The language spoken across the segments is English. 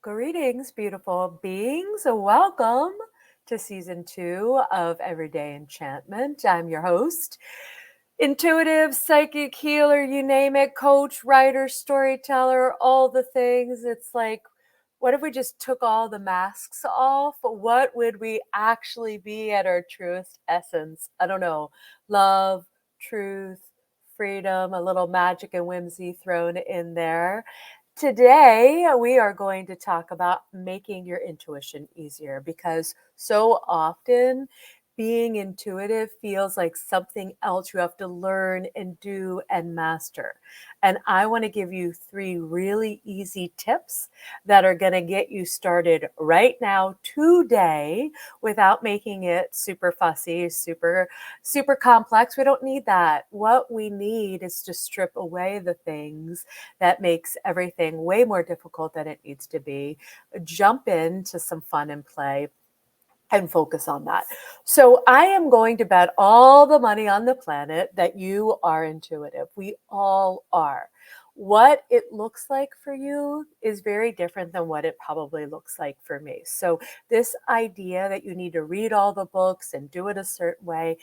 Greetings, beautiful beings. Welcome to season 2 of Everyday Enchantment. I'm your host, intuitive, psychic healer, you name it, coach, writer, storyteller, all the things. It's like, what if we just took all the masks off? What would we actually be at our truest essence? I don't know. Love, truth, freedom, a little magic and whimsy thrown in there. Today, we are going to talk about making your intuition easier because so often being intuitive feels like something else you have to learn and do and master. And I want to give you 3 really easy tips that are going to get you started right now, today, without making it super fussy, super complex. We don't need that. What we need is to strip away the things that makes everything way more difficult than it needs to be. Jump into some fun and play and focus on that. So I am going to bet all the money on the planet that you are intuitive. We all are. What it looks like for you is very different than what it probably looks like for me. So this idea that you need to read all the books and do it a certain way,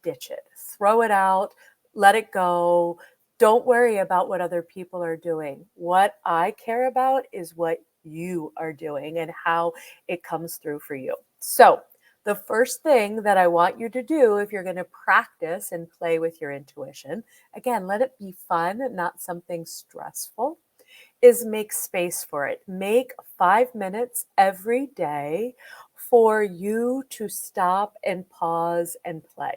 ditch it. Throw it out, let it go. Don't worry about what other people are doing. What I care about is what you are doing and how it comes through for you. So, the first thing that I want you to do if you're going to practice and play with your intuition, again, let it be fun, not something stressful, is make space for it. Make 5 minutes every day for you to stop and pause and play.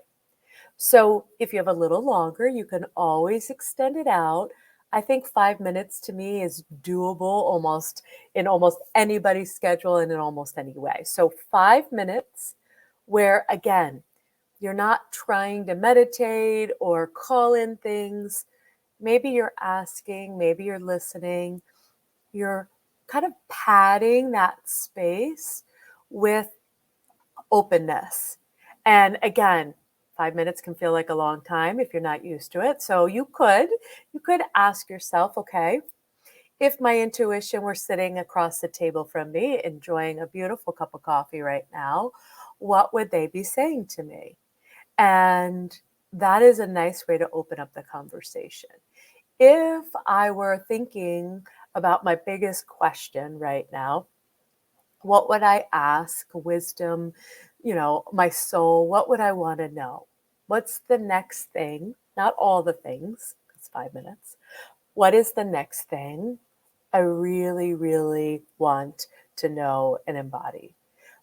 So if you have a little longer, you can always extend it out. I think 5 minutes to me is doable almost in almost anybody's schedule and in almost any way. So 5 minutes where, again, you're not trying to meditate or call in things. Maybe you're asking, maybe you're listening. You're kind of padding that space with openness. And again, 5 minutes can feel like a long time if you're not used to it. So you could ask yourself, okay, if my intuition were sitting across the table from me, enjoying a beautiful cup of coffee right now, what would they be saying to me? And that is a nice way to open up the conversation. If I were thinking about my biggest question right now, what would I ask wisdom, my soul? What would I want to know? What's the next thing? Not all the things, it's 5 minutes. What is the next thing I really, really want to know and embody?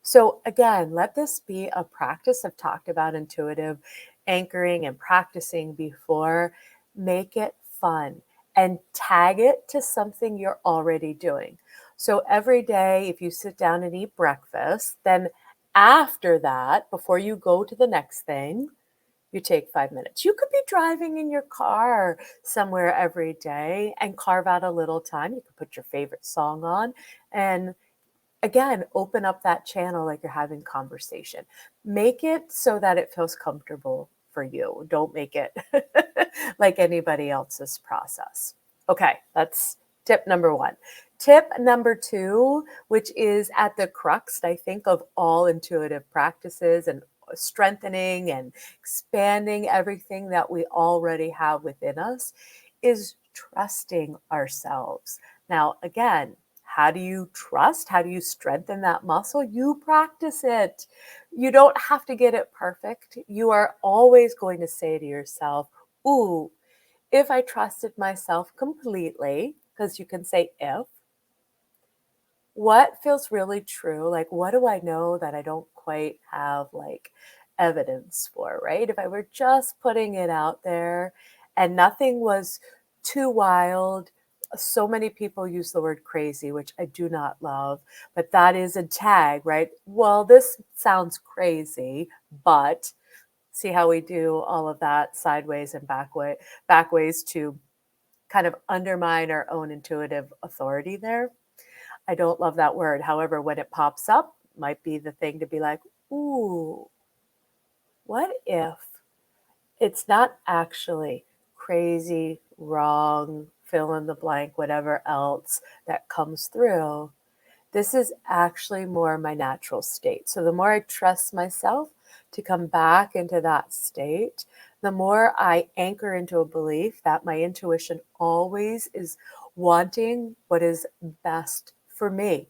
So, again, let this be a practice. I've talked about intuitive anchoring and practicing before. Make it fun and tag it to something you're already doing. So, every day, if you sit down and eat breakfast, then after that, before you go to the next thing, you take 5 minutes. You could be driving in your car somewhere every day and carve out a little time. You could put your favorite song on and again, open up that channel like you're having conversation. Make it so that it feels comfortable for you. Don't make it like anybody else's process. Okay, that's tip number 1. Tip number 2, which is at the crux, I think, of all intuitive practices and strengthening and expanding everything that we already have within us, is trusting ourselves. Now, again, how do you trust? How do you strengthen that muscle? You practice it. You don't have to get it perfect. You are always going to say to yourself, ooh, if I trusted myself completely, because you can say if, what feels really true? Like, what do I know that I don't quite have like evidence for, right? If I were just putting it out there and nothing was too wild, so many people use the word crazy, which I do not love, but that is a tag, right? Well, this sounds crazy, but see how we do all of that sideways and back ways to kind of undermine our own intuitive authority there. I don't love that word. However, when it pops up, might be the thing to be like, ooh, what if it's not actually crazy, wrong, fill in the blank, whatever else that comes through? This is actually more my natural state. So the more I trust myself to come back into that state, the more I anchor into a belief that my intuition always is wanting what is best for me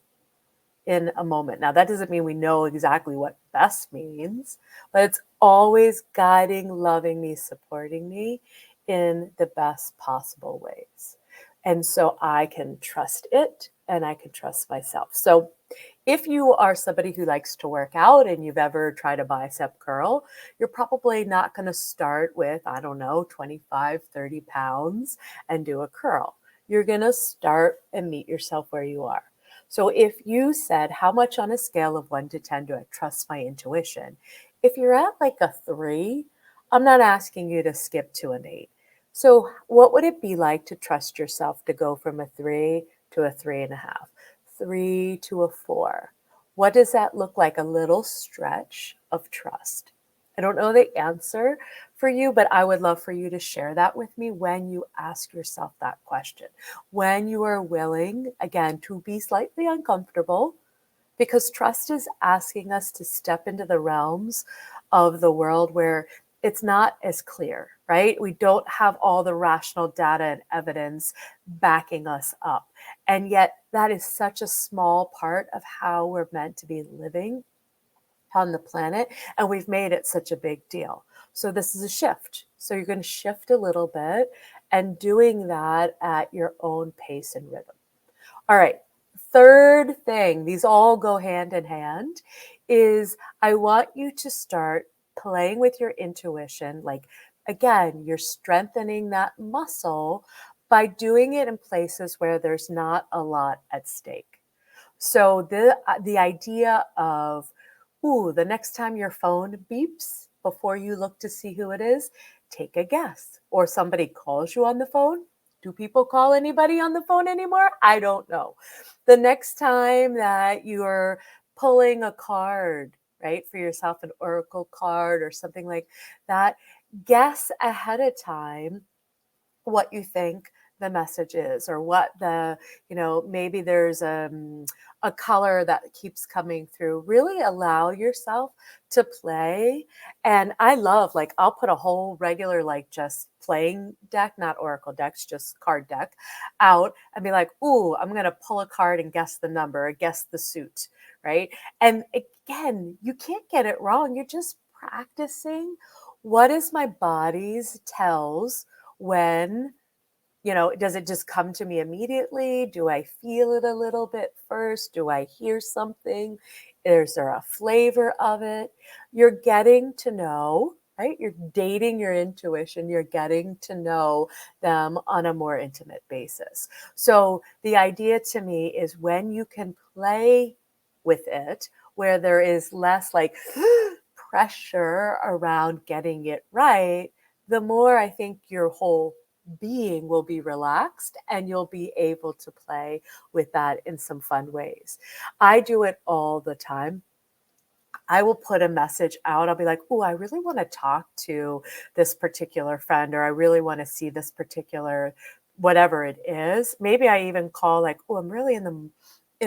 in a moment. Now, that doesn't mean we know exactly what best means, but it's always guiding, loving me, supporting me in the best possible ways. And so I can trust it and I can trust myself. So if you are somebody who likes to work out and you've ever tried a bicep curl, you're probably not going to start with, I don't know, 25, 30 pounds and do a curl. You're going to start and meet yourself where you are. So if you said, how much on a scale of 1 to 10 do I trust my intuition? If you're at like a 3, I'm not asking you to skip to an 8. So what would it be like to trust yourself to go from a 3 to a 3.5? 3 to a 4. What does that look like? A little stretch of trust. I don't know the answer for you, but I would love for you to share that with me when you ask yourself that question. When you are willing, again, to be slightly uncomfortable, because trust is asking us to step into the realms of the world where it's not as clear, right? We don't have all the rational data and evidence backing us up. And yet, that is such a small part of how we're meant to be living on the planet. And we've made it such a big deal. So, this is a shift. So, you're going to shift a little bit and doing that at your own pace and rhythm. All right. Third thing, these all go hand in hand, is I want you to start playing with your intuition. Like, again, you're strengthening that muscle by doing it in places where there's not a lot at stake. So the idea of, ooh, the next time your phone beeps before you look to see who it is, take a guess. Or somebody calls you on the phone. Do people call anybody on the phone anymore? I don't know. The next time that you're pulling a card, right, for yourself, an oracle card or something like that, guess ahead of time what you think the message is, or what maybe there's a color that keeps coming through. Really allow yourself to play. And I love, like, I'll put a whole regular, like, just playing deck, not oracle decks, just card deck out and be like, ooh, I'm going to pull a card and guess the number or guess the suit, right? And again, you can't get it wrong. You're just practicing. What is my body's tells when, does it just come to me immediately? Do I feel it a little bit first? Do I hear something? Is there a flavor of it? You're getting to know, right? You're dating your intuition. You're getting to know them on a more intimate basis. So the idea to me is when you can play with it, where there is less like pressure around getting it right, the more I think your whole being will be relaxed and you'll be able to play with that in some fun ways. I do it all the time. I will put a message out. I'll be like, oh, I really want to talk to this particular friend, or I really want to see this particular whatever it is. Maybe I even call like, oh, I'm really in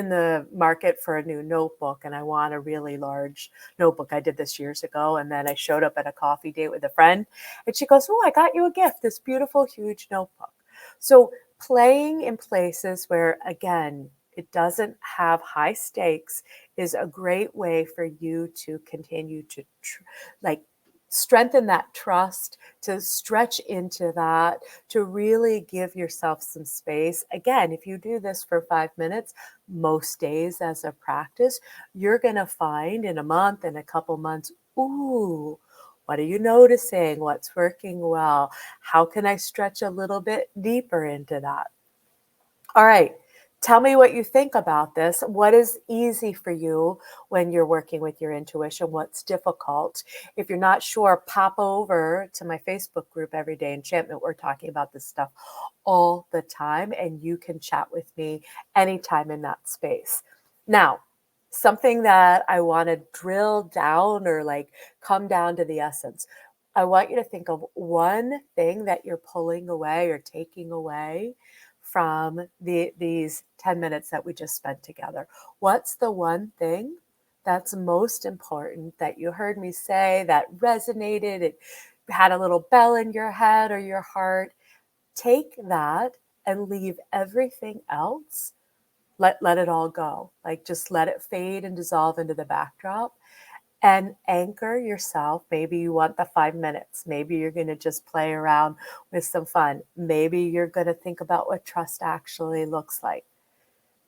the market for a new notebook and I want a really large notebook. I did this years ago, and then I showed up at a coffee date with a friend and she goes, oh, I got you a gift, this beautiful, huge notebook. So playing in places where, again, it doesn't have high stakes is a great way for you to continue to like strengthen that trust, to stretch into that, to really give yourself some space. Again, if you do this for 5 minutes, most days as a practice, you're going to find in a month, in a couple months, ooh, what are you noticing? What's working well? How can I stretch a little bit deeper into that? All right. Tell me what you think about this. What is easy for you when you're working with your intuition? What's difficult? If you're not sure, pop over to my Facebook group, Everyday Enchantment. We're talking about this stuff all the time, and you can chat with me anytime in that space. Now, something that I want to drill down or like come down to the essence. I want you to think of one thing that you're pulling away or taking away from these 10 minutes that we just spent together? What's the one thing that's most important that you heard me say that resonated, it had a little bell in your head or your heart? Take that and leave everything else. Let it all go. Like, just let it fade and dissolve into the backdrop, and anchor yourself. Maybe you want the 5 minutes. Maybe you're going to just play around with some fun. Maybe you're going to think about what trust actually looks like.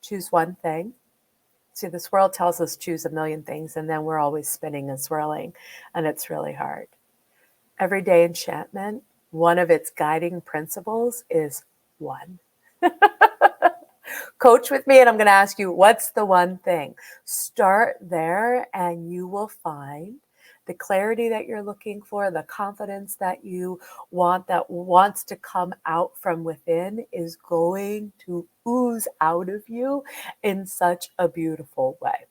Choose one thing. See, this world tells us choose a million things, and then we're always spinning and swirling, and it's really hard. Everyday enchantment, one of its guiding principles is one. Coach with me, and I'm going to ask you, what's the one thing? Start there, and you will find the clarity that you're looking for, the confidence that you want, that wants to come out from within, is going to ooze out of you in such a beautiful way.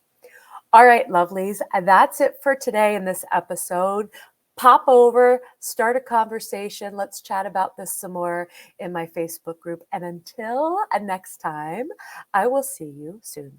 All right, lovelies, that's it for today in this episode. Pop over, start a conversation. Let's chat about this some more in my Facebook group. And until next time, I will see you soon.